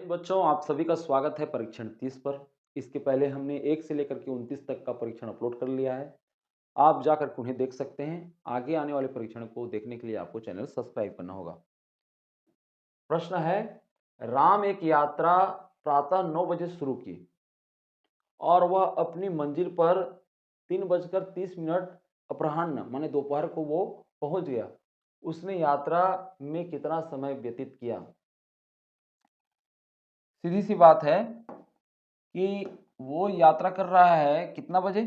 बच्चों, आप सभी का स्वागत है परीक्षण 30 पर। इसके पहले हमने 1 से लेकर के 29 तक का परीक्षण अपलोड कर लिया है। आप जाकर के उन्हें देख सकते हैं। आगे आने वाले परीक्षण को देखने के लिए आपको चैनल सब्सक्राइब करना होगा। प्रश्न है, राम एक यात्रा प्रातः 9 बजे शुरू की और वह अपनी मंजिल पर 3:30 अपराह्न माने दोपहर को वो पहुंच गया। उसने यात्रा में कितना समय व्यतीत किया? सीधी सी बात है कि वो यात्रा कर रहा है कितना बजे?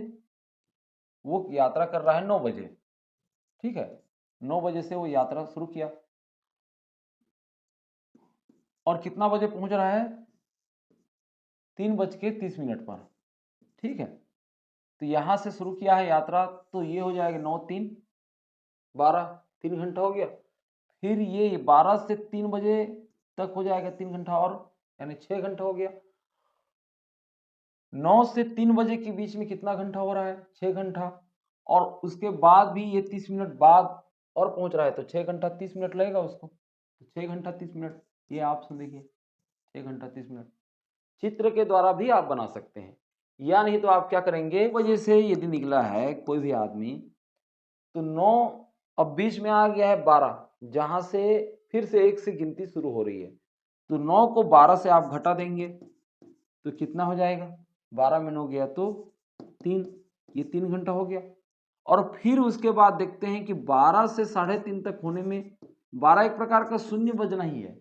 वो यात्रा कर रहा है 9 बजे। ठीक है, 9 बजे से वो यात्रा शुरू किया और कितना बजे पहुंच रहा है? 3:30 पर। ठीक है, तो यहां से शुरू किया है यात्रा, तो ये हो जाएगा 9 3 12, 3 घंटा हो गया। फिर ये 12 से 3 बजे तक हो जाएगा 3 घंटा और, यानी 6 घंटा हो गया। 9 से 3 बजे के बीच में कितना घंटा हो रहा है? 6 घंटा। और उसके बाद भी ये 30 मिनट बाद और पहुंच रहा है, तो 6 घंटा 30 मिनट लगेगा उसको। तो 6 घंटा 30 मिनट, ये ऑप्शन देखिए, 6 घंटा 30 मिनट। चित्र के द्वारा भी आप बना सकते हैं, या नहीं तो आप क्या करेंगे, वजह से यदि निकला है कोई भी आदमी, तो 9 अब बीच में आ गया है 12, जहां से फिर से 1 से गिनती शुरू हो रही है। तो 9 को 12 से आप घटा देंगे तो कितना हो जाएगा? 12 में 9 गया तो 3, ये 3 घंटा हो गया। और फिर उसके बाद देखते हैं कि 12 से 3:30 तक होने में 12 एक प्रकार का शून्य बजना ही है,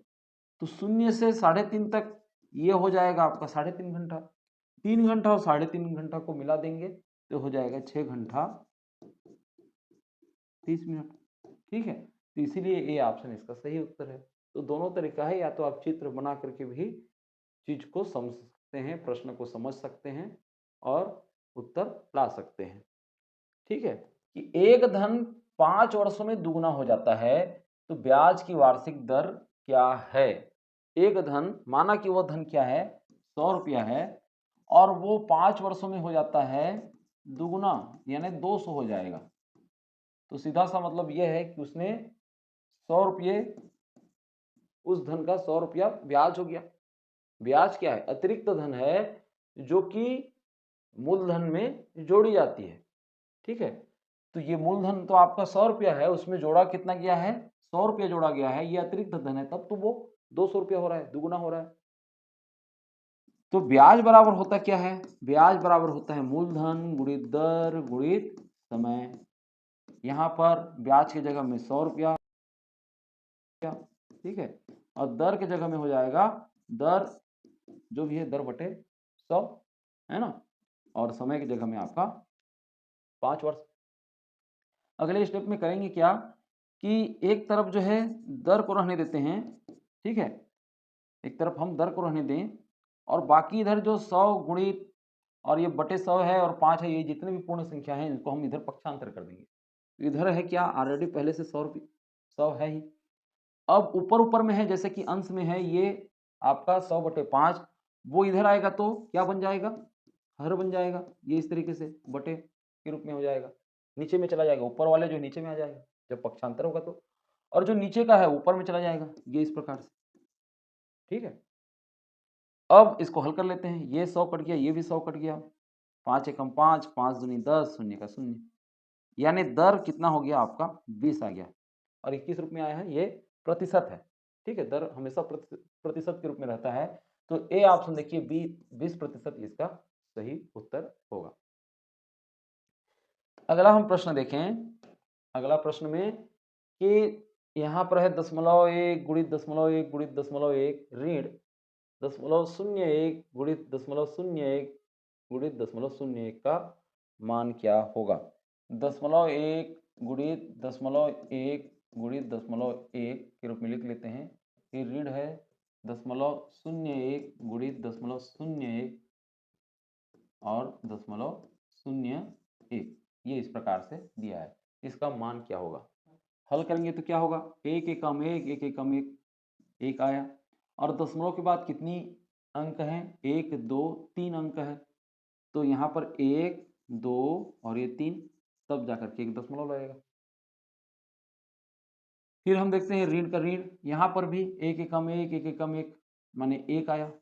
तो शून्य से 3:30 तक ये हो जाएगा आपका 3.5 घंटा। 3 घंटा और 3.5 घंटा को मिला देंगे तो हो जाएगा 6 घंटा 30 मिनट। ठीक है, तो इसीलिए ये ऑप्शन इसका सही उत्तर है। तो दोनों तरीका है, या तो आप चित्र बना करके भी चीज को समझ सकते हैं, प्रश्न को समझ सकते हैं और उत्तर ला सकते हैं। ठीक है, कि एक धन 5 वर्षों में दुगना हो जाता है, तो ब्याज की वार्षिक दर क्या है? एक धन, माना कि वो धन क्या है? 100 रुपया है, और वो 5 वर्षों में हो जाता है दुगना, यानी 200 हो जाएगा। तो सीधा सा मतलब यह है कि उसने 100 रुपये, उस धन का 100 रुपया ब्याज हो गया। ब्याज क्या है? अतिरिक्त धन है जो कि मूलधन में जोड़ी जाती है। ठीक है, तो ये मूलधन तो आपका 100 रुपया है, उसमें जोड़ा कितना गया है? 100 रुपया जोड़ा गया है, ये अतिरिक्त धन है, तब तो वो 200 रुपया हो रहा है, दुगुना हो रहा है। तो ब्याज बराबर होता क्या है? ब्याज बराबर होता है मूलधन गुणित दर गुणित समय। यहाँ पर ब्याज की जगह में 100 रुपया, ठीक है, और दर की जगह में हो जाएगा दर, जो भी है दर बटे 100, है ना, और समय की जगह में आपका 5 वर्ष। अगले स्टेप में करेंगे क्या कि एक तरफ जो है दर को रहने देते हैं, ठीक है, एक तरफ हम दर को रहने दें, और बाकी इधर जो 100 गुणित और ये बटे 100 है और 5 है, ये जितने भी पूर्ण संख्या हैं इनको हम इधर पक्षांतर कर देंगे। तो इधर है क्या, ऑलरेडी पहले से 100 रुपये 100 है ही। अब ऊपर ऊपर में है, जैसे कि अंश में है ये आपका 100/5, वो इधर आएगा तो क्या बन जाएगा? हर बन जाएगा, ये इस तरीके से बटे के रूप में हो जाएगा। नीचे में चला जाएगा, ऊपर वाले जो नीचे में आ जाएगा जब पक्षांतर होगा तो, और जो नीचे का है ऊपर में चला जाएगा, ये इस प्रकार से। ठीक है, अब इसको हल कर लेते हैं। ये 100 कट गया, ये भी 100 कट गया, 5 एकम 5, 5 दूनी 10, शून्य का शून्य, यानी दर कितना हो गया आपका? 20 आ गया, और 21 रूप में आया है, ये प्रतिशत है। ठीक है, दर हमेशा प्रतिशत के रूप में रहता है, तो ए ऑप्शन देखिए 20% इसका सही उत्तर होगा। अगला हम प्रश्न देखें। अगला प्रश्न में कि यहाँ पर है 0.1 गुणित 0.1 गुणित 0.1 ऋण 0.01 गुणित 0.01 गुणित 0.01 का मान क्या होगा? 0.1 गुणित 0.1 गुणित 0.1 के रूप में लिख लेते हैं। ये ऋण है 0.01 गुणित 0.01 और 0.01, ये इस प्रकार से दिया है। इसका मान क्या होगा? हल करेंगे तो क्या होगा? एक एकम एक, एक एकम एक, एक आया, और दशमलव के बाद कितनी अंक हैं? 1 2 3 अंक है, तो यहाँ पर 1 2 और ये 3, तब जाकर के एक दशमलव लगेगा। फिर हम देखते हैं ऋण का ऋण, यहाँ पर भी एक एकम एक, एक एकम एक, माने 1 आया,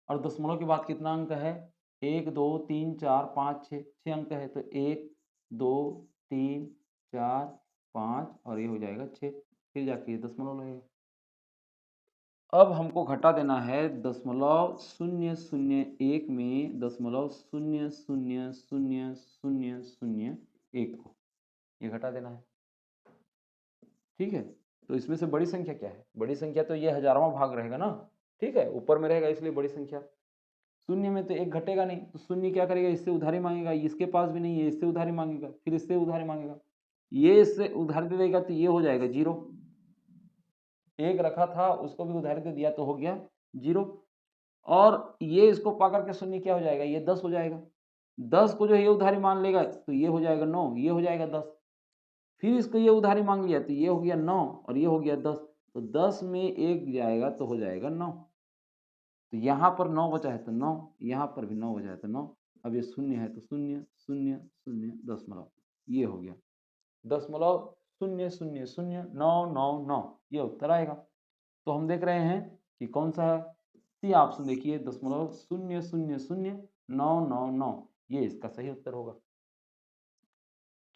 और दशमलव के बाद कितना अंक है, 1 2 3 4 5 6, 6 अंक है, तो 1 2 3 4 5 और ये हो जाएगा 6, फिर जाके ये दशमलव लगेगा। अब हमको घटा देना है 0.001 में 0.00001 को, ये घटा देना है। ठीक है, तो इसमें से बड़ी संख्या क्या है, बड़ी संख्या तो ये हजारवां भाग रहेगा ना। ठीक है, ऊपर में रहेगा इसलिए बड़ी संख्या। शून्य में तो एक घटेगा नहीं, तो शून्य क्या करेगा, इससे उधारी मांगेगा, इसके पास भी नहीं है, इससे उधारी मांगेगा, फिर इससे उधारी मांगेगा, ये इससे उधारी दे देगा तो ये हो जाएगा 0। एक रखा था उसको भी उधारी दे दिया तो हो गया 0, और ये इसको पाकर के शून्य क्या हो जाएगा, ये 10 हो जाएगा। 10 को जो ये उधारी मान लेगा तो ये हो जाएगा 9, ये हो जाएगा 10, फिर इसको ये उधारी मांग लिया तो ये हो गया 9 और ये हो गया 10, तो 10 में 1 जाएगा तो हो जाएगा 9। तो यहाँ पर 9 बचा है तो 9, यहाँ पर भी 9 बचा है तो 9। अब ये शून्य है तो 0 0 0 दशमलव, ये हो गया 0.000999, ये उत्तर आएगा। तो हम देख रहे हैं कि कौन सा है, सी ऑप्शन देखिए 0.000999, ये इसका सही उत्तर होगा।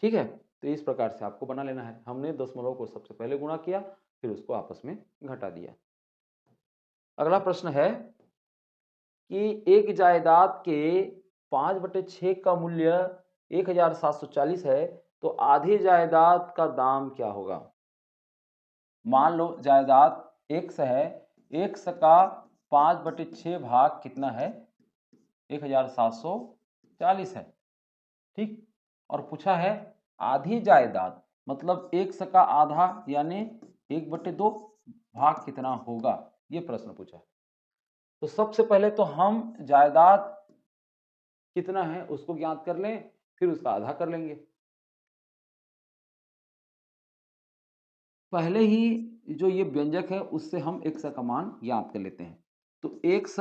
ठीक है, तो इस प्रकार से आपको बना लेना है। हमने दशमलव को सबसे पहले गुणा किया, फिर उसको आपस में घटा दिया। अगला प्रश्न है कि एक जायदाद के 5/6 का मूल्य 1740 है, तो आधी जायदाद का दाम क्या होगा। मान लो जायदाद x है, x का 5/6 भाग कितना है, 1740 है। ठीक, और पूछा है आधी जायदाद, मतलब x का आधा यानी 1/2 भाग कितना होगा, ये प्रश्न पूछा है। तो सबसे पहले तो हम जायदाद कितना है उसको ज्ञात कर लें, फिर उसका आधा कर लेंगे। पहले ही जो ये व्यंजक है उससे हम x का मान ज्ञात कर लेते हैं। तो x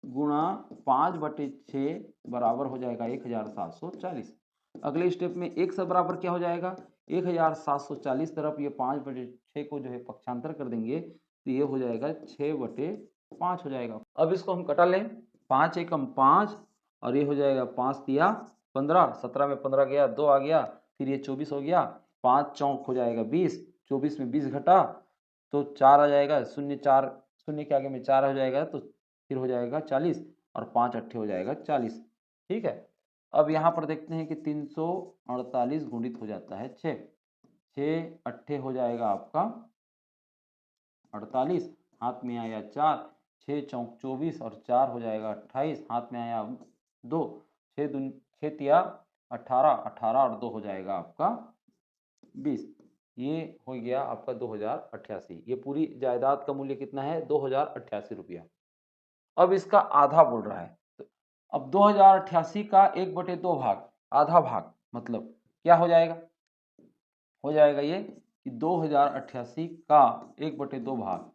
गुणा 5/6 बराबर हो जाएगा 1740। अगले स्टेप में x बराबर क्या हो जाएगा, 1740 तरफ ये 5/6 को जो है पक्षांतर कर देंगे तो ये हो जाएगा 6/5 हो जाएगा। अब इसको हम कटा लें, 5 एकम 5 और ये हो जाएगा 5 तिया 15, 17 में 15 गया, 2 आ गया, फिर ये 24 हो गया, 5 चौक हो जाएगा 20, 24 में 20 घटा तो 4 आ जाएगा, 0 4 0 के आगे में 4 हो जाएगा तो फिर हो जाएगा 40 और 5 अट्ठे हो जाएगा 40। ठीक है, अब यहाँ पर देखते हैं कि 348 गुणित हो जाता है 6, 6 अट्ठे हो जाएगा आपका 48, हाथ में आया 4, 6 चौक 24 और 4 हो जाएगा 28, हाथ में आया 2, 6 तिया 18, 18 और 2 हो जाएगा आपका 20, ये हो गया आपका 2088। ये पूरी जायदाद का मूल्य कितना है, 2088 रुपया। अब इसका आधा बोल रहा है, तो अब 2088 का 1/2 भाग, आधा भाग मतलब क्या हो जाएगा, हो जाएगा ये कि 2088 का 1/2 भाग,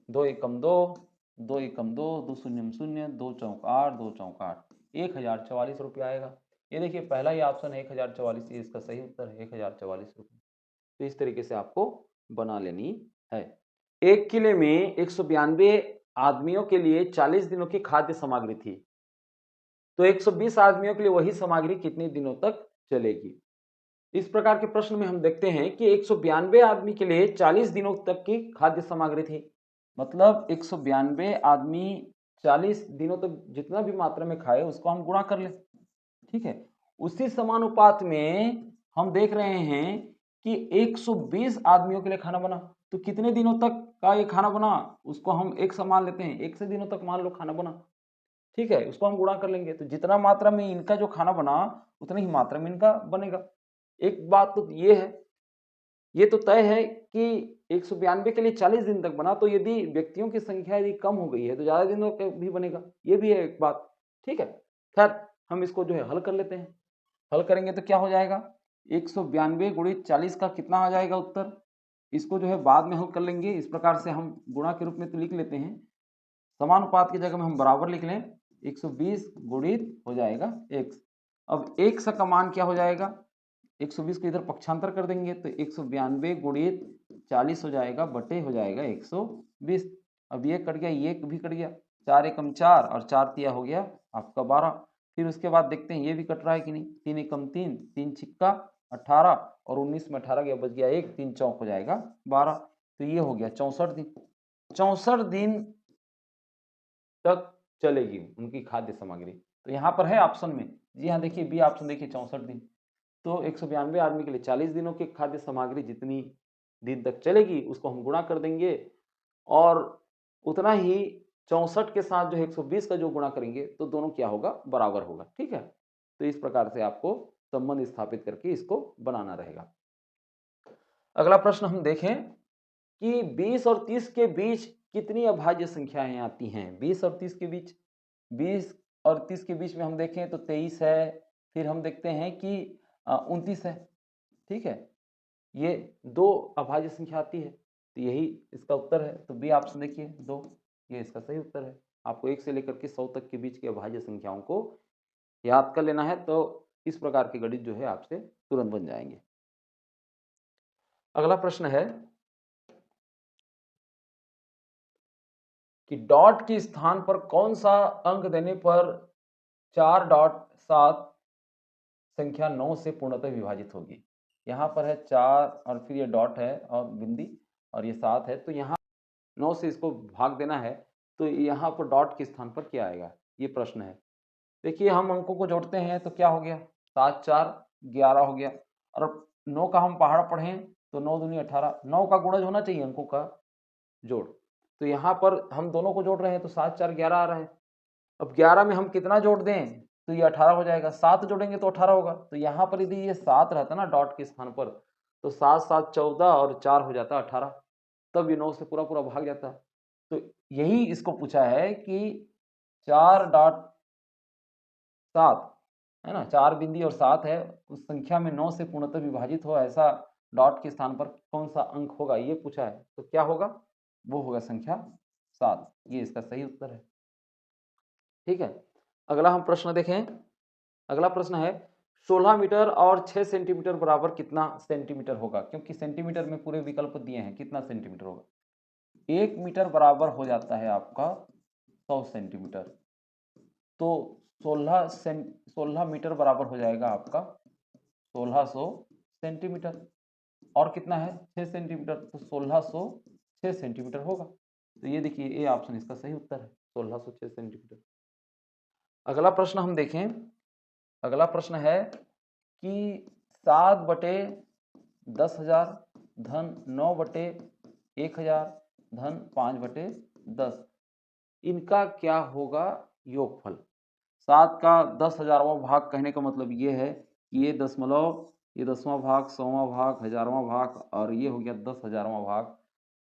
2 एकम 2, 2 एकम 2, 2 शून्यम 0, 2 चौक 8, 2 चौक 8, 1044 रुपया आएगा। ये देखिए पहला ही ऑप्शन है 1044, ये इसका सही उत्तर है 1044 रुपये। तो इस तरीके से आपको बना लेनी है। एक किले में 192 आदमियों के लिए 40 दिनों की खाद्य सामग्री थी, तो 120 आदमियों के लिए वही सामग्री कितने दिनों तक चलेगी। इस प्रकार के प्रश्न में हम देखते हैं कि 192 आदमी के लिए 40 दिनों तक की खाद्य सामग्री थी, मतलब 192 आदमी 40 दिनों तक जितना भी मात्रा में खाए उसको हम गुणा कर लें। ठीक है, उसी समानुपात में हम देख रहे हैं कि 120 आदमियों के लिए खाना बना, तो कितने दिनों तक का ये खाना बना उसको हम एक समान लेते हैं, 1 से दिनों तक मान लो खाना बना। ठीक है, उसको हम गुणा कर लेंगे, तो जितना मात्रा में इनका जो खाना बना उतनी ही मात्रा में इनका बनेगा। एक बात तो ये है, ये तो तय है कि 192 के लिए 40 दिन तक बना, तो यदि व्यक्तियों की संख्या यदि कम हो गई है तो ज्यादा दिनों का भी बनेगा, ये भी है एक बात। ठीक है, खैर हम इसको जो है हल कर लेते हैं। हल करेंगे तो क्या हो जाएगा, 192 गुणित 40 का कितना आ जाएगा उत्तर, इसको जो है बाद में हल कर लेंगे। इस प्रकार से हम गुणा के रूप में तो लिख लेते हैं, समानुपात की जगह में हम बराबर लिख लें, 120 गुणित हो जाएगा x। अब x का मान क्या हो जाएगा, 120 को इधर पक्षांतर कर देंगे तो 192 गुणित 40 हो जाएगा बटे हो जाएगा 120। अब ये कट गया, ये भी कट गया, 4 एकम 4 और 4 तिया हो गया आपका 12। फिर उसके बाद देखते हैं ये भी कट रहा है कि नहीं, 3 एकम 3, 3 छिक्का 18 और 19 में 18 गया, बच गया 1, 3 चौक हो जाएगा 12। तो ये हो गया 64 दिन। 64 दिन तक चलेगी उनकी खाद्य सामग्री। तो यहाँ पर है ऑप्शन में, जी हाँ देखिए बी ऑप्शन देखिए 64 दिन। तो 192 आदमी के लिए 40 दिनों की खाद्य सामग्री जितनी दिन तक चलेगी उसको हम गुणा कर देंगे और उतना ही 64 के साथ जो 120 का जो गुणा करेंगे तो दोनों क्या होगा, बराबर होगा। ठीक है, तो इस प्रकार से आपको संबंध स्थापित करके इसको बनाना रहेगा। अगला प्रश्न हम देखें कि 20 और 30 के बीच कितनी अभाज्य संख्याएं आती हैं। 20 और 30 के बीच, 20 और 30 के बीच में हम देखें तो 23 है, फिर हम देखते हैं कि 29 है। ठीक है, ये दो अभाज्य संख्या आती है, तो यही इसका उत्तर है। तो बी ऑप्शन देखिए 2, ये इसका सही उत्तर है। आपको 1 से लेकर के 100 तक के बीच की अभाज्य संख्याओं को याद कर लेना है, तो इस प्रकार के गणित जो है आपसे तुरंत बन जाएंगे। अगला प्रश्न है कि डॉट के स्थान पर कौन सा अंक देने पर 4.7 संख्या 9 से पूर्णतः विभाजित होगी। यहाँ पर है 4 और फिर ये डॉट है और बिंदी और ये 7 है, तो यहाँ 9 से इसको भाग देना है, तो यहाँ पर डॉट के स्थान पर क्या आएगा, ये प्रश्न है। देखिए हम अंकों को जोड़ते हैं तो क्या हो गया, 7 4 11 हो गया, और 9 का हम पहाड़ पढ़ें तो 9 दूनी 18, 9 का गुणज होना चाहिए अंकों का जोड़। तो यहाँ पर हम दोनों को जोड़ रहे हैं तो 7 4 11 आ रहा है। अब 11 में हम कितना जोड़ दें तो ये 18 हो जाएगा, 7 जोड़ेंगे तो 18 होगा। तो यहाँ पर यदि ये 7 रहता ना डॉट के स्थान पर तो 7 7 14 और 4 हो जाता 18, तब ये 9 से पूरा पूरा भाग जाता। तो यही इसको पूछा है कि 4.7 है ना, 4 बिंदी और 7 है, उस संख्या में 9 से पूर्णतः विभाजित हो ऐसा डॉट के स्थान पर कौन सा अंक होगा, ये पूछा है। तो क्या होगा, वो होगा संख्या 7, ये इसका सही उत्तर है। ठीक है, अगला हम प्रश्न देखें। अगला प्रश्न है 16 मीटर और 6 सेंटीमीटर बराबर कितना सेंटीमीटर होगा, क्योंकि सेंटीमीटर में पूरे विकल्प दिए हैं, कितना सेंटीमीटर होगा। 1 मीटर बराबर हो जाता है आपका 100 सेंटीमीटर, तो 16 मीटर बराबर हो जाएगा आपका 1600 सेंटीमीटर, और कितना है 6 सेंटीमीटर, तो 1606 सेंटीमीटर होगा। तो ये देखिए ए ऑप्शन इसका सही उत्तर है, 1606 सेंटीमीटर। अगला प्रश्न हम देखें। अगला प्रश्न है कि 7/10,000 धन 9/1000 धन 5/10, इनका क्या होगा योगफल। 7 का 10,000वां भाग कहने का मतलब ये है कि ये दशमलव, ये 10वां भाग, 100वां भाग, 1000वां भाग और ये हो गया 10,000वां भाग,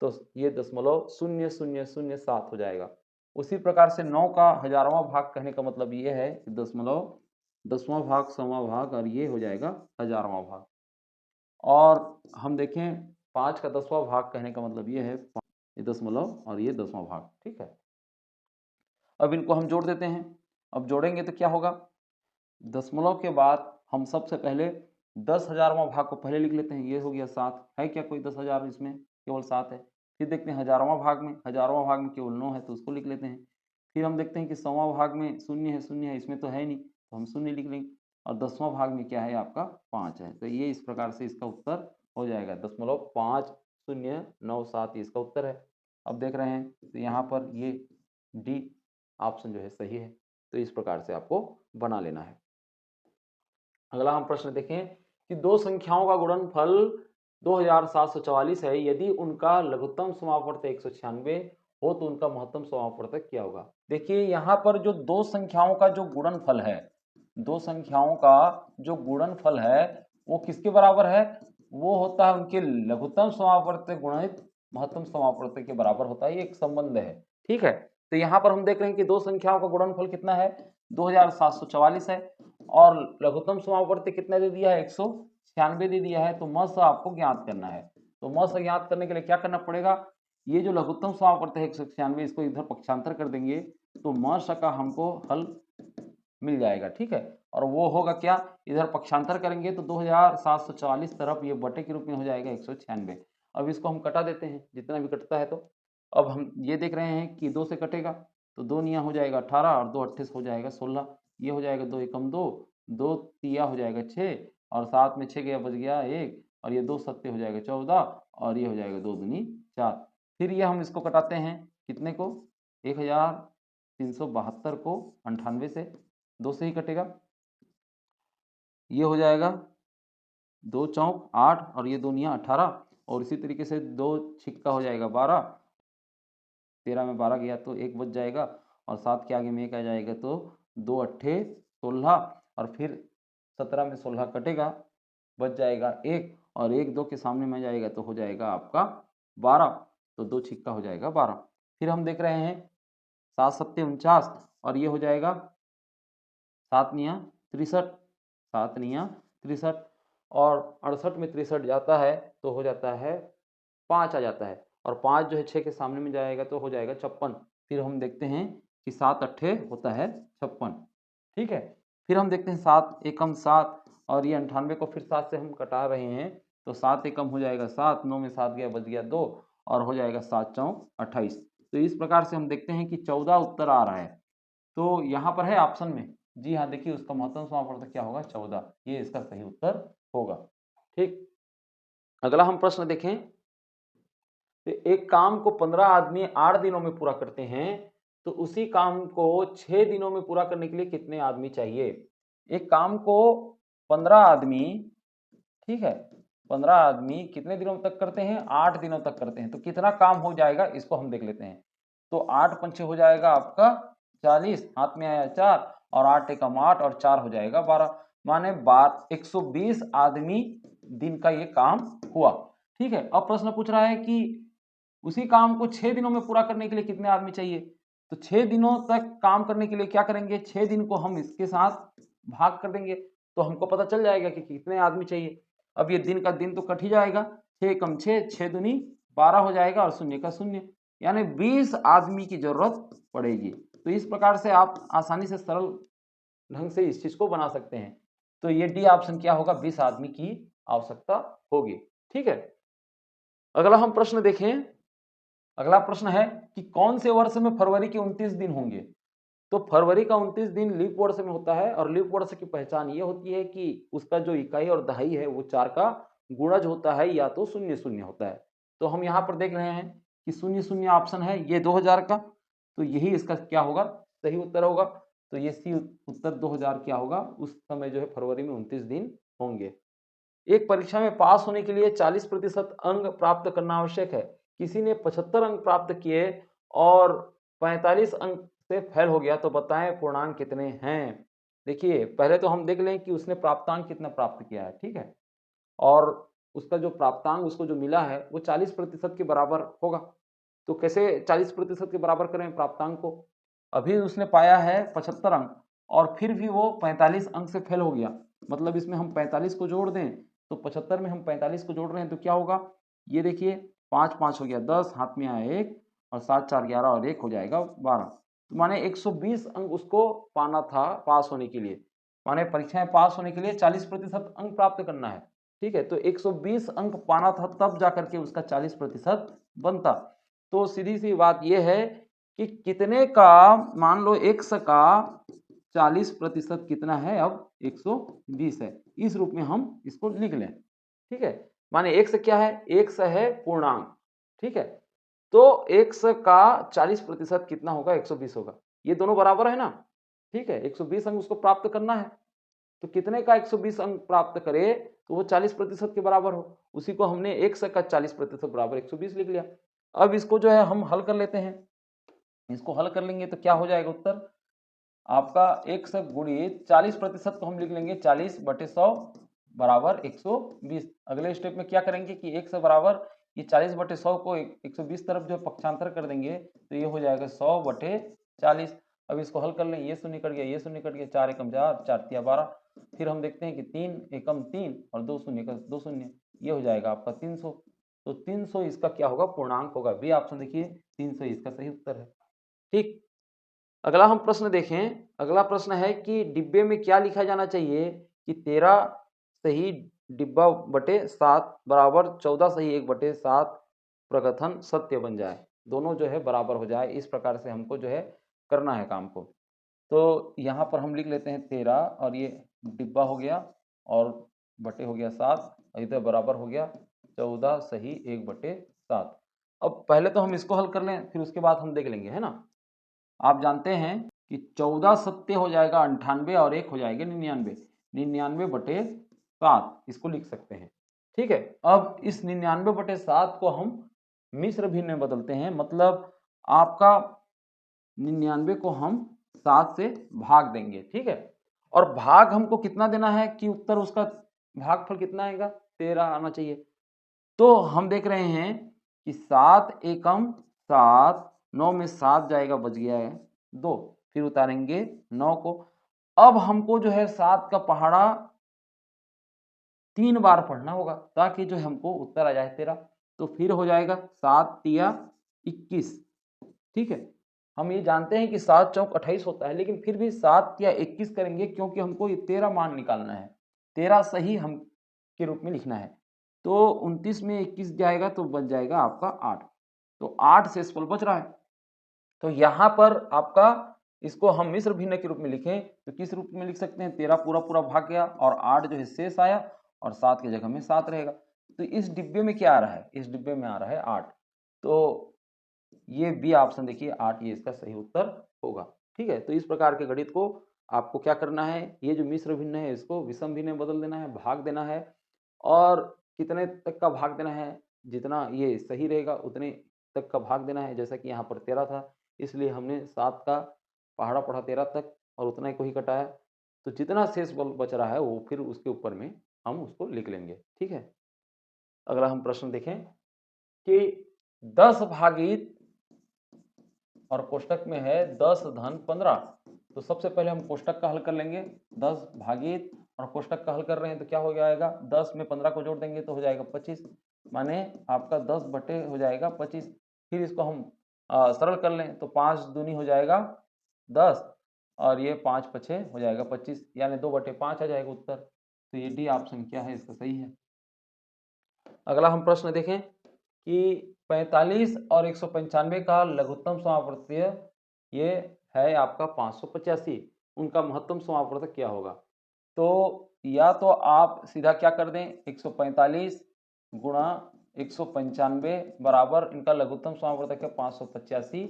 तो ये 0.0007 हो जाएगा। उसी प्रकार से 9 का 1000वां भाग कहने का मतलब ये है कि दशमलव, 10वां भाग, 100वां भाग और ये हो जाएगा 1000वां भाग। और हम देखें 5 का 10वां भाग कहने का मतलब ये है ये दशमलव और ये 10वां भाग। ठीक है, अब इनको हम जोड़ देते हैं। अब जोड़ेंगे तो क्या होगा, दशमलव के बाद हम सबसे पहले 10,000वां भाग को पहले लिख लेते हैं, ये हो गया 7, है क्या कोई 10,000 इसमें, केवल 7 है। फिर देखते हैं 1000वां भाग में, 1000वां भाग में केवल 9 है तो उसको लिख लेते हैं। फिर हम देखते हैं कि 100वां भाग में शून्य है, इसमें तो है नहीं तो हम शून्य लिख लेंगे, और 10वां भाग में क्या है आपका 5 है। तो ये इस प्रकार से इसका उत्तर हो जाएगा 0.5097, इसका उत्तर है। अब देख रहे हैं तो यहाँ पर ये डी ऑप्शन जो है सही है, तो इस प्रकार से आपको बना लेना है। अगला हम प्रश्न देखें कि दो संख्याओं का गुणनफल 2744 है, यदि उनका लघुत्तम समापवर्त 196 हो तो उनका महत्तम समापवर्तक क्या होगा। देखिए यहाँ पर जो दो संख्याओं का जो गुणनफल है, दो संख्याओं का जो गुणनफल है वो किसके बराबर है, वो होता है उनके लघुत्तम समापवर्तक गुणित महत्तम समापवर्तक के बराबर होता है, ये एक संबंध है। ठीक है, तो यहाँ पर हम देख रहे हैं कि दो संख्याओं का गुणनफल कितना है 2744 है, और लघुत्तम समापवर्तक कितना दे दिया है 196 दे दिया है। तो मस आपको ज्ञात करना है, तो मस ज्ञात करने के लिए क्या करना पड़ेगा, ये जो लघुत्तम समापवर्तक है 196 इसको इधर पक्षांतर कर देंगे तो मस का हमको हल मिल जाएगा। ठीक है, और वो होगा क्या, इधर पक्षांतर करेंगे तो 2744 तरफ ये बटे के रूप में हो जाएगा 196। अब इसको हम कटा देते हैं जितना भी कटता है। तो अब हम ये देख रहे हैं कि 2 से कटेगा तो 2 निया हो जाएगा 18 और 2 अट्ठे हो जाएगा 16, ये हो जाएगा 2 एकम 2, 2 तिया हो जाएगा 6 और 7 में 6 गया बच गया 1 और ये 2 सत्ते हो जाएगा 14 और ये हो जाएगा 2 दूनी 4। फिर ये हम इसको कटाते हैं कितने को, 1372 को 98 से, 2 से ही कटेगा, ये हो जाएगा 2 चौक 8 और ये 2 निया 18 और इसी तरीके से 2 छिक्का हो जाएगा 12, 13 में 12 गया तो 1 बच जाएगा और 7 के आगे में 1 आ जाएगा तो 2 अट्ठे 16 और फिर 17 में 16 कटेगा बच जाएगा 1 और 1 2 के सामने में जाएगा तो हो जाएगा आपका 12, तो 2 छिक्का हो जाएगा 12। फिर हम देख रहे हैं 7 सत्ते 49 और ये हो जाएगा 7 निया 63, 7 निया 63 और 68 में 63 जाता है तो हो जाता है 5 आ जाता है और 5 जो है 6 के सामने में जाएगा तो हो जाएगा 56। फिर हम देखते हैं कि 7 अट्ठे होता है 56, ठीक है। फिर हम देखते हैं 7 एकम 7 और ये 98 को फिर 7 से हम कटा रहे हैं तो 7 एकम हो जाएगा 7, 9 में 7 गया बच गया 2 और हो जाएगा 7 चौक 28। तो इस प्रकार से हम देखते हैं कि 14 उत्तर आ रहा है। तो यहाँ पर है ऑप्शन में, जी हाँ देखिए उसका महत्तम समापवर्तक क्या होगा 14, ये इसका सही उत्तर होगा, ठीक। अगला हम प्रश्न देखें, तो एक काम को 15 आदमी 8 दिनों में पूरा करते हैं तो उसी काम को 6 दिनों में पूरा करने के लिए कितने आदमी चाहिए। एक काम को 15 आदमी, ठीक है, 15 आदमी कितने दिनों तक करते हैं, 8 दिनों तक करते हैं, तो कितना काम हो जाएगा इसको हम देख लेते हैं। तो 8 पंचे हो जाएगा आपका 40, हाथ में आया 4 और 8 एकम 8 और 4 हो जाएगा 12, माने 120 आदमी दिन का ये काम हुआ, ठीक है। अब प्रश्न पूछ रहा है कि उसी काम को 6 दिनों में पूरा करने के लिए कितने आदमी चाहिए। तो 6 दिनों तक काम करने के लिए क्या करेंगे, 6 दिन को हम इसके साथ भाग कर देंगे तो हमको पता चल जाएगा कि कितने आदमी चाहिए। अब ये दिन का दिन तो कट ही जाएगा, 6 कम 6, 6 दूनी 12 हो जाएगा और शून्य का शून्य, यानी 20 आदमी की जरूरत पड़ेगी। तो इस प्रकार से आप आसानी से सरल ढंग से इस चीज को बना सकते हैं। तो ये डी ऑप्शन क्या होगा, 20 आदमी की आवश्यकता होगी, ठीक है। अगला हम प्रश्न देखें, अगला प्रश्न है कि कौन से वर्ष में फरवरी के 29 दिन होंगे। तो फरवरी का 29 दिन लीप वर्ष में होता है और लीप वर्ष की पहचान ये होती है कि उसका जो इकाई और दहाई है वो 4 का गुणज होता है या तो 0 0 होता है। तो हम यहाँ पर देख रहे हैं कि 0 0 ऑप्शन है ये 2000 का, तो यही इसका क्या होगा, सही उत्तर होगा। तो ये सी उत्तर 2000 क्या होगा, उस समय जो है फरवरी में 29 दिन होंगे। एक परीक्षा में पास होने के लिए 40% अंक प्राप्त करना आवश्यक है। किसी ने 75 अंक प्राप्त किए और 45 अंक से फेल हो गया तो बताएं पूर्णांक कितने हैं। देखिए पहले तो हम देख लें कि उसने प्राप्तांक कितना प्राप्त किया है, ठीक है, और उसका जो प्राप्तांक उसको जो मिला है वो 40% के बराबर होगा। तो कैसे 40% के बराबर करें प्राप्तांक को, अभी उसने पाया है 75 अंक और फिर भी वो 45 अंक से फेल हो गया, मतलब इसमें हम 45 को जोड़ दें तो 75 में हम 45 को जोड़ रहे हैं तो क्या होगा, ये देखिए 5 5 हो गया 10, हाथ में आया 1 और 7 4 11 और 1 हो जाएगा 12। तो माने 120 अंक उसको पाना था पास होने के लिए, माने परीक्षा में पास होने के लिए 40% अंक प्राप्त करना है, ठीक है। तो 120 अंक पाना था तब जाकर के उसका 40% बनता। तो सीधी सी बात यह है कि कितने का, मान लो x का 40% कितना है, अब 120 है, इस रूप में हम इसको लिख लें, ठीक है। माने x क्या है, x है पूर्णांक, ठीक है। तो x का 40% कितना होगा, 120 होगा, ये दोनों बराबर है ना, ठीक है। 120 अंक उसको प्राप्त करना है, तो कितने का 120 अंक प्राप्त करे तो वो 40% के बराबर हो, उसी को हमने x का 40% बराबर 120 लिख लिया। अब इसको जो है हम हल कर लेते हैं, इसको हल कर लेंगे तो क्या हो जाएगा उत्तर आपका, x गुणित 40% को हम लिख लेंगे 40/100 बराबर 120। अगले स्टेप में क्या करेंगे कि x बराबर ये 40/100 को 120 तरफ जो पक्षांतर कर देंगे तो ये हो जाएगा 100/40। अब इसको हल कर लें, ये शून्य कट गया, ये शून्य कट गया, 4 एकम 4, 4 तिया 12। फिर हम देखते हैं कि 3 एकम 3 और 2 शून्य का 2 शून्य, ये हो जाएगा आपका 300। तो 300 इसका क्या होगा, पूर्णांक होगा, बी ऑप्शन देखिए 300 इसका सही उत्तर है, ठीक। अगला हम प्रश्न देखें। अगला प्रश्न है कि डिब्बे में क्या लिखा जाना चाहिए कि 13 सही डिब्बा बटे 7 बराबर 14 सही 1/7 प्रकथन सत्य बन जाए, दोनों जो है बराबर हो जाए। इस प्रकार से हमको जो है करना है काम को। तो यहाँ पर हम लिख लेते हैं 13 और ये डिब्बा हो गया और बटे हो गया 7, इधर बराबर हो गया 14 सही 1/7। अब पहले तो हम इसको हल कर लें, फिर उसके बाद हम देख लेंगे, है ना। आप जानते हैं कि 14 सत्य हो जाएगा 98 और 1 हो जाएगा 99, 99/7 इसको लिख सकते हैं। ठीक है, अब इस 99/7 को हम मिश्र भिन्न में बदलते हैं, मतलब आपका 99 को हम 7 से भाग देंगे। ठीक है, और भाग हमको कितना देना है कि उत्तर उसका भागफल कितना आएगा, 13 आना चाहिए। तो हम देख रहे हैं कि 7 एकम 7, 9 में 7 जाएगा, बच गया है 2, फिर उतारेंगे 9 को। अब हमको जो है 7 का पहाड़ा 3 बार पढ़ना होगा ताकि जो हमको उत्तर आ जाए 13। तो फिर हो जाएगा 7 तिया 21। ठीक है, हम ये जानते हैं कि 7 चौक 28 होता है, लेकिन फिर भी 7 या 21 करेंगे क्योंकि हमको ये 13 मान निकालना है, 13 सही हम के रूप में लिखना है। तो 29 में 21 जाएगा तो बच जाएगा आपका 8। तो 8 शेषफल बच रहा है। तो यहाँ पर आपका इसको हम मिश्र भिन्न के रूप में लिखें तो किस रूप में लिख सकते हैं, 13 पूरा पूरा भाग गया और 8 जो है शेष आया और 7 की जगह में 7 रहेगा। तो इस डिब्बे में क्या आ रहा है, इस डिब्बे में आ रहा है 8। तो ये बी ऑप्शन देखिए 8, ये इसका सही उत्तर होगा। ठीक है, तो इस प्रकार के गणित को आपको क्या करना है, ये जो मिश्र भिन्न है इसको विषम भिन्न में बदल देना है, भाग देना है और कितने तक का भाग देना है, जितना ये सही रहेगा उतने तक का भाग देना है। जैसा कि यहाँ पर 13 था इसलिए हमने 7 का पहाड़ा पढ़ा 13 तक और उतना ही को ही कटाया। तो जितना शेष बल बच रहा है वो फिर उसके ऊपर में हम उसको लिख लेंगे। ठीक है, अगला हम प्रश्न देखें कि 10 भागित और कोष्टक में है 10 धन 15। तो सबसे पहले हम कोष्टक का हल कर लेंगे। 10 भागित और कोष्टक का हल कर रहे हैं तो क्या हो जाएगा, 10 में 15 को जोड़ देंगे तो हो जाएगा 25, माने आपका 10 बटे हो जाएगा 25। फिर इसको हम सरल कर लें तो 5 दूनी हो जाएगा 10 और ये 5 पछे हो जाएगा 25, यानी 2/5 आ जाएगा उत्तर। तो ये डी ऑप्शन क्या है इसका सही है। अगला हम प्रश्न देखें कि 45 और 195 का लघुत्तम समावर्तीय ये है आपका 585, उनका महत्तम समावर्तक क्या होगा। तो या तो आप सीधा क्या कर दें, 145 गुणा 195 बराबर इनका लघुत्तम समावर्तक है 585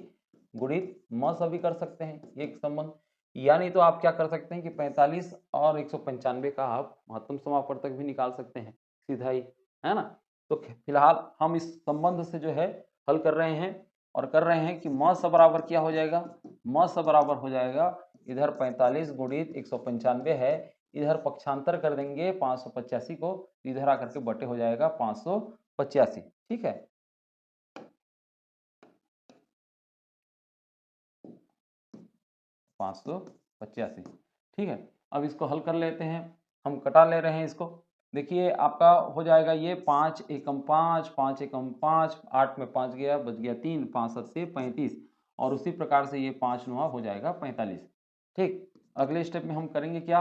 गुणित म सभी कर सकते हैं, ये एक संबंध। या नहीं तो आप क्या कर सकते हैं कि 45 और 195 का आप महत्तम समावर्तक भी निकाल सकते हैं सीधा ही, है ना। तो फिलहाल हम इस संबंध से जो है हल कर रहे हैं और कर रहे हैं कि म स बराबर क्या हो जाएगा, म स बराबर हो जाएगा इधर 45 गुणित 195 है, इधर पक्षांतर कर देंगे 585 को, इधर आकर के बटे हो जाएगा 585। ठीक है, 585। ठीक है, अब इसको हल कर लेते हैं, हम कटा ले रहे हैं इसको। देखिए आपका हो जाएगा ये 5 एकम 5, 5 एकम 5, 8 में 5 गया बच गया 3, 5 7 35 और उसी प्रकार से ये 5 9 हो जाएगा 45। ठीक, अगले स्टेप में हम करेंगे क्या,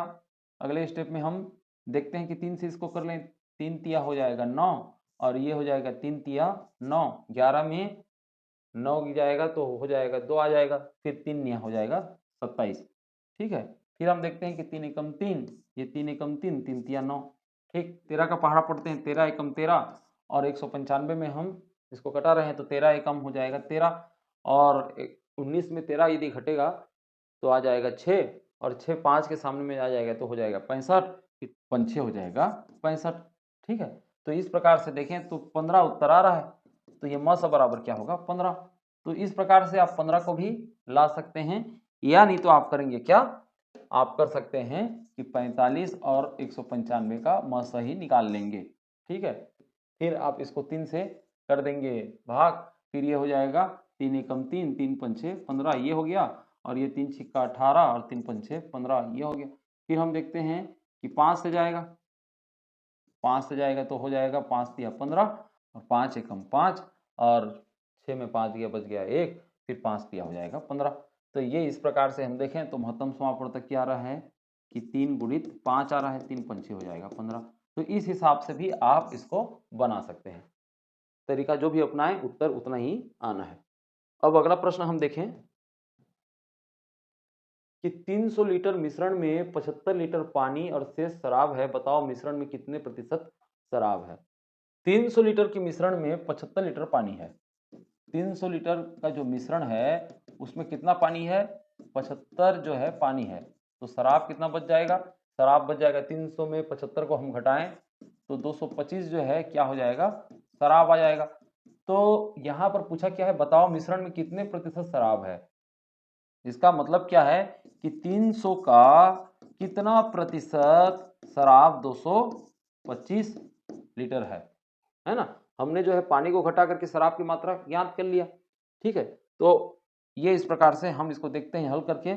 अगले स्टेप में हम देखते हैं कि 3 से इसको कर लें, 3 तिया हो जाएगा 9 और ये हो जाएगा 3 तिया 9, 11 में 9 जाएगा तो हो जाएगा 2 आ जाएगा, फिर 3 निया हो जाएगा 27। ठीक है, फिर हम देखते हैं कि 3 एकम 3, ये 3 एकम 3, 3 तिया 9। ठीक, 13 का पहाड़ा पढ़ते हैं, 13 एकम 13 और 195 में हम इसको कटा रहे हैं तो 13 एकम हो जाएगा 13 और 19 में 13 यदि घटेगा तो आ जाएगा 6 और 6 5 के सामने में आ जाएगा तो हो जाएगा 65, फिर 5 6 हो जाएगा 65। ठीक है, तो इस प्रकार से देखें तो 15 उत्तर आ रहा है, तो ये म स बराबर क्या होगा 15। तो इस प्रकार से आप 15 को भी ला सकते हैं, या नहीं तो आप करेंगे क्या, आप कर सकते हैं कि 45 और 195 का म स ही निकाल लेंगे। ठीक है, फिर आप इसको 3 से कर देंगे भाग, फिर ये हो जाएगा 3 एकम 3, 3 पंचे 15 ये हो गया और ये 3 छिक्का 18 और 3 पंचे 15 ये हो गया। फिर हम देखते हैं कि 5 से जाएगा, 5 से जाएगा तो हो जाएगा 5 तिया 15 और 5 एकम 5 और 6 में 5 गया बच गया 1, फिर 5 तिया हो जाएगा 15। तो ये इस प्रकार से हम देखें तो महत्तम समापवर्तक क्या आ रहा है कि 3 गुणित 5 आ रहा है, 3 पंचे हो जाएगा 15। तो इस हिसाब से भी आप इसको बना सकते हैं। तरीका जो भी अपनाएं उत्तर उतना ही आना है। अब अगला प्रश्न हम देखें कि 300 लीटर मिश्रण में 75 लीटर पानी और शेष शराब है, बताओ मिश्रण में कितने प्रतिशत शराब है। 300 लीटर के मिश्रण में 75 लीटर पानी है। 300 लीटर का जो मिश्रण है उसमें कितना पानी है, 75 जो है पानी है, तो शराब कितना बच जाएगा, शराब बच जाएगा 300 में 75 को हम घटाएं तो 225 जो है क्या हो जाएगा, शराब आ जाएगा। तो यहाँ पर पूछा क्या है, बताओ मिश्रण में कितने प्रतिशत शराब है। इसका मतलब क्या है कि 300 का कितना प्रतिशत शराब 225 लीटर है ना। हमने जो है पानी को घटा करके शराब की मात्रा ज्ञात कर लिया, ठीक है। तो ये इस प्रकार से हम इसको देखते हैं हल करके।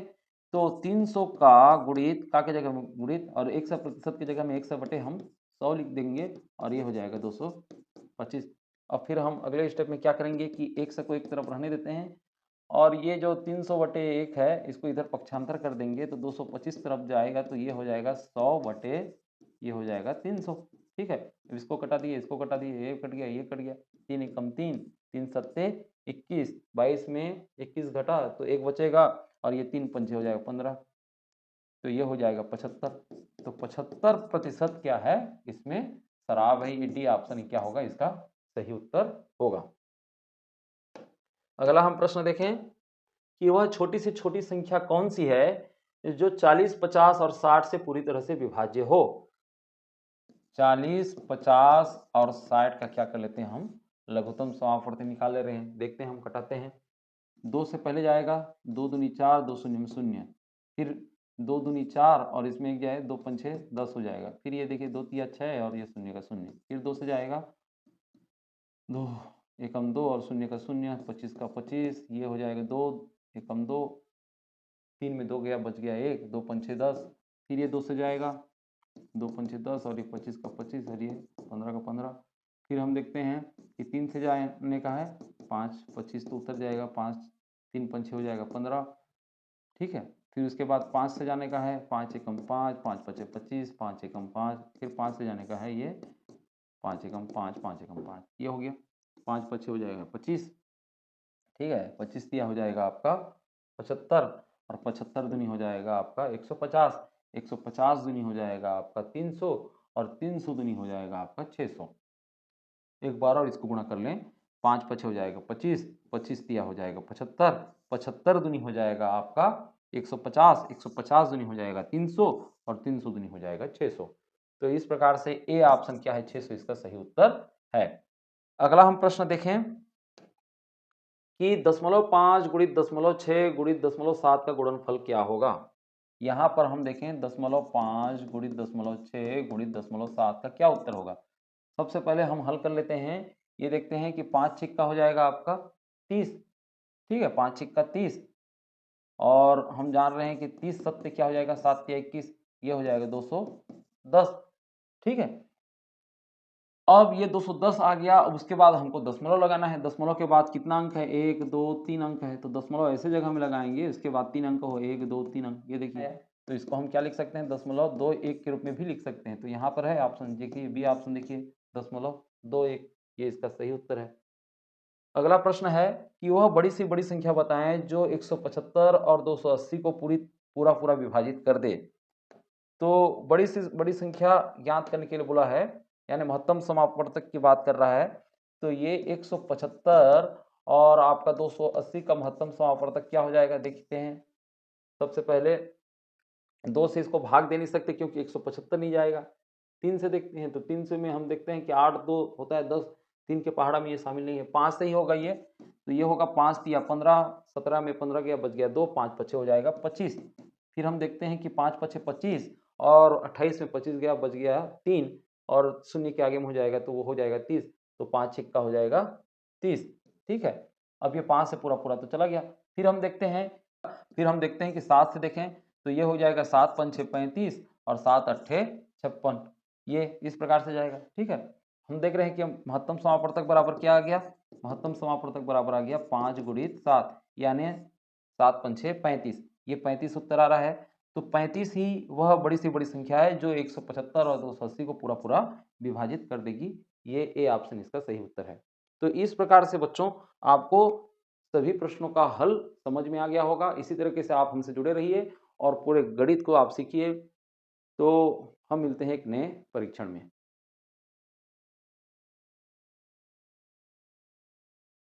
तो 300 का गुणित का के जगह में गुणित और 100% की जगह में 100 बटे हम 100 लिख देंगे और ये हो जाएगा 225। अब फिर हम अगले स्टेप में क्या करेंगे कि 100 को एक तरफ रहने देते हैं और ये जो 300 बटे 1 है इसको इधर पक्षांतर कर देंगे तो 225 तरफ जाएगा तो ये हो जाएगा 100 बटे ये हो जाएगा 300, ठीक है। अब इसको कटा दिए, इसको कटा दिए, ये कट गया, ये कट गया, 3 एकम 3, 3 सत्ते 21, 22 में 21 घटा तो 1 बचेगा और ये 3 पंचे हो जाएगा 15, तो ये हो जाएगा 75। तो 75% क्या है इसमें शराब है। ये डी ऑप्शन क्या होगा इसका सही उत्तर होगा। अगला हम प्रश्न देखें कि वह छोटी से छोटी संख्या कौन सी है जो 40, 50 और 60 से पूरी तरह से विभाज्य हो। 40, 50 और 60 का क्या कर लेते हैं हम लघुत्तम समापवर्ती निकाल ले रहे हैं। देखते हैं हम कटाते हैं। 2 से पहले जाएगा 2 दूनी 4, 2 शून्य में शून्य, फिर 2 दूनी 4 और इसमें एक जाए 2 पंचे 10 हो जाएगा। फिर ये देखिए 2 तिया 6 और ये शून्य का शून्य, फिर 2 से जाएगा 2 एकम 2 और शून्य का शून्य, 25 का 25, ये हो जाएगा 2 एकम 2, 3 में 2 गया बच गया 1, 2 पंचे 10, फिर ये 2 से जाएगा 2 पंचे 10 और ये 25 का 25 और ये 15 का 15। फिर हम देखते हैं कि 3 से जाने का है 5, 25 तो उतर जाएगा 5, 3 पंचे हो जाएगा 15, ठीक है। फिर उसके बाद 5 से जाने का है 5 एकम 5, 5 पचे 25, 5 एकम 5, फिर 5 से जाने का है ये 5 एकम 5, 5 एकम 5, ये हो गया 5 पचे हो जाएगा 25, ठीक है। 25 दिया हो जाएगा आपका 75 और 75 दूनी हो जाएगा आपका 150, 150 दूनी हो जाएगा आपका 300 और 300 दूनी हो जाएगा आपका 600। एक बार और इसको गुणा कर लें, 5 पचे हो जाएगा 25, 25 दिया हो जाएगा 75, 75 दूनी हो जाएगा आपका 150, 150 दूनी हो जाएगा 300 और 300 दूनी हो जाएगा 600। तो इस प्रकार से ए ऑप्शन क्या है 600 इसका सही उत्तर है। अगला हम प्रश्न देखें कि 0.5 गुणित 0.6 गुणित 0.7 का गुणनफल क्या होगा। यहाँ पर हम देखें 0.5 गुणित 0.6 गुणित 0.7 का क्या उत्तर होगा। सबसे पहले हम हल कर लेते हैं। ये देखते हैं कि 5 छिक्का हो जाएगा आपका 30, ठीक है, 5 छिक्का 30 और हम जान रहे हैं कि 30 सत्ते क्या हो जाएगा 7 या 21, ये हो जाएगा 210, ठीक है। अब ये 210 आ गया। अब उसके बाद हमको दशमलव लगाना है। दशमलव के बाद कितना अंक है 1 2 3 अंक है, तो दशमलव ऐसे जगह में लगाएंगे उसके बाद 3 अंक हो 1 2 3 अंक, ये देखिए। तो इसको हम क्या लिख सकते हैं 0.21 के रूप में भी लिख सकते हैं। तो यहाँ पर है ऑप्शन देखिए बी ऑप्शन देखिए 0.21, ये इसका सही उत्तर है। अगला प्रश्न है कि वह बड़ी से बड़ी संख्या बताएं जो 175 और 280 को पूरा पूरा विभाजित कर दे। तो बड़ी से बड़ी संख्या ज्ञात करने के लिए बोला है, यानी महत्तम समापवर्तक की बात कर रहा है। तो ये 175 और आपका 280 का महत्तम समापवर्तक क्या हो जाएगा देखते हैं। सबसे पहले 2 से इसको भाग दे नहीं सकते क्योंकि 175 नहीं जाएगा। 3 से देखते हैं तो 3 से में हम देखते हैं कि 8 2 होता है 10, 3 के पहाड़ा में ये शामिल नहीं है। 5 से ही होगा ये, तो ये होगा 5 दिया 15, 17 में 15 गया बच गया 2, 5 पचे हो जाएगा 25। फिर हम देखते हैं कि 5 पचे 25 और 28 में 25 गया बच गया 3 और शून्य के आगे में हो जाएगा तो वो हो जाएगा 30, तो 5 छिक्का हो जाएगा 30, ठीक है। अब ये 5 से पूरा पूरा तो चला गया। फिर हम देखते हैं कि 7 से देखें तो ये हो जाएगा 7 पंचे 35 और 7 अट्ठे 56, ये इस प्रकार से जाएगा, ठीक है। हम देख रहे हैं कि महत्तम समापवर्तक बराबर क्या आ गया, महत्तम समापवर्तक बराबर आ गया 5 गुणित 7, यानी 7 5 6 35, ये 35 उत्तर आ रहा है। तो 35 ही वह बड़ी से बड़ी संख्या है जो 175 और 280 को पूरा पूरा विभाजित कर देगी। ये ए ऑप्शन इसका सही उत्तर है। तो इस प्रकार से बच्चों आपको सभी प्रश्नों का हल समझ में आ गया होगा। इसी तरीके से आप हमसे जुड़े रहिए और पूरे गणित को आप सीखिए। तो हम मिलते हैं एक नए परीक्षण में।